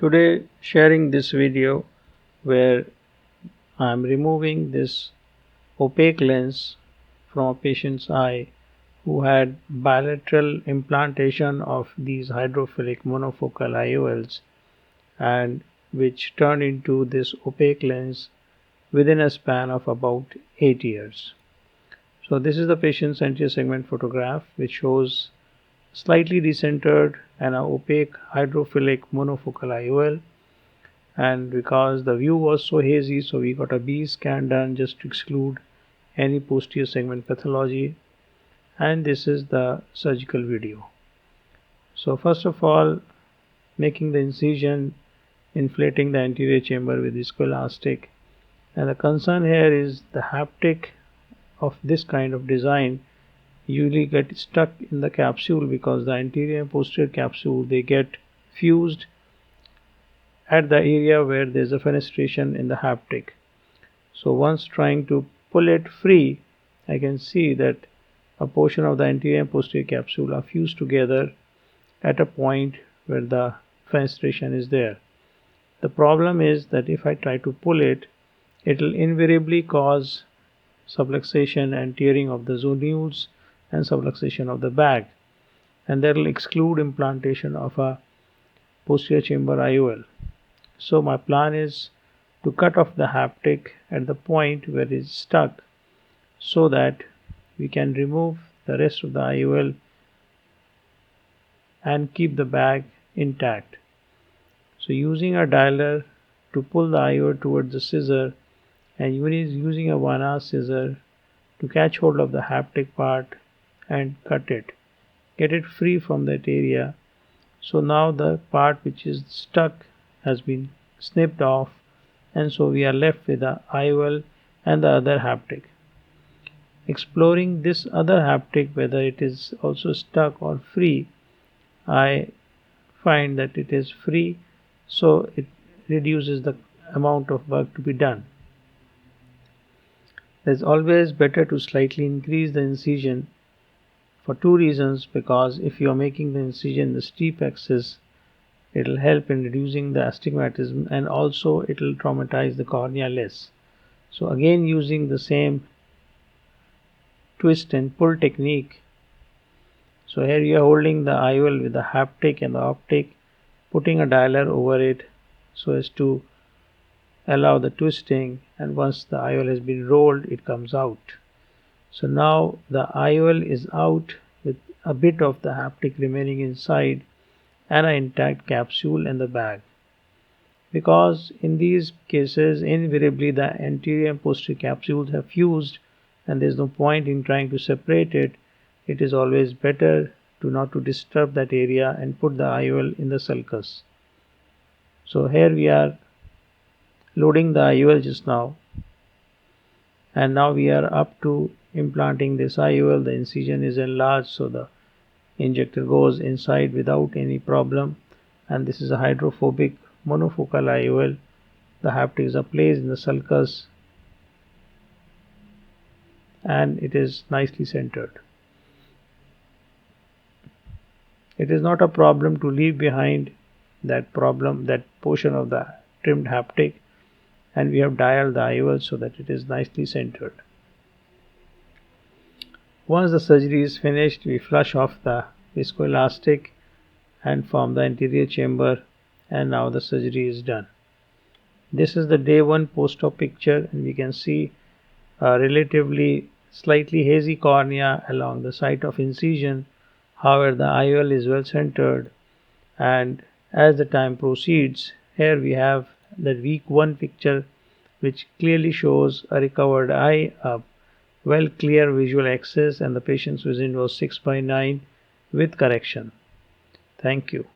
Today sharing this video where I am removing this opaque lens from a patient's eye who had bilateral implantation of these hydrophilic monofocal IOLs and which turned into this opaque lens within a span of about 8 years. So this is the patient's anterior segment photograph, which shows slightly decentered and an opaque hydrophilic monofocal IOL. And because the view was so hazy, so we got a B scan done just to exclude any posterior segment pathology. And this is the surgical video. So first of all, making the incision, inflating the anterior chamber with viscoelastic. And the concern here is the haptic of this kind of design usually get stuck in the capsule because the anterior and posterior capsule, they get fused at the area where there is a fenestration in the haptic. So once trying to pull it free, I can see that a portion of the anterior and posterior capsule are fused together at a point where the fenestration is there. The problem is that if I try to pull it, it will invariably cause subluxation and tearing of the zonules and subluxation of the bag, and that will exclude implantation of a posterior chamber IOL. So my plan is to cut off the haptic at the point where it is stuck so that we can remove the rest of the IOL and keep the bag intact. So using a dialer to pull the IOL towards the scissor and using a 1/2 scissor to catch hold of the haptic part and cut it, get it free from that area. So now the part which is stuck has been snipped off, and so we are left with the IOL and the other haptic. Exploring this other haptic, whether it is also stuck or free, I find that it is free, so it reduces the amount of work to be done. It is always better to slightly increase the incision for two reasons, because if you are making the incision in the steep axis, it will help in reducing the astigmatism and also it will traumatize the cornea less. So again, using the same twist and pull technique. So here you are holding the IOL with the haptic and the optic, putting a dialer over it so as to allow the twisting, and once the IOL has been rolled, it comes out. So now the IOL is out with a bit of the haptic remaining inside and an intact capsule and the bag. Because in these cases invariably the anterior and posterior capsules have fused and there is no point in trying to separate it, it is always better to not to disturb that area and put the IOL in the sulcus. So here we are loading the IOL just now, and now we are up to implanting this IOL. The incision is enlarged, so the injector goes inside without any problem, and this is a hydrophobic monofocal IOL. The haptics are placed in the sulcus and it is nicely centered. It is not a problem to leave behind that portion of the trimmed haptic, and we have dialed the IOL so that it is nicely centered. Once the surgery is finished, we flush off the viscoelastic and form the anterior chamber, and now the surgery is done. This is the day 1 post-op picture, and we can see a relatively slightly hazy cornea along the site of incision. However, the IOL is well centered, and as the time proceeds, here we have the week 1 picture, which clearly shows a recovered eye, a well clear visual axis, and the patient's vision was 6/9 with correction. Thank you.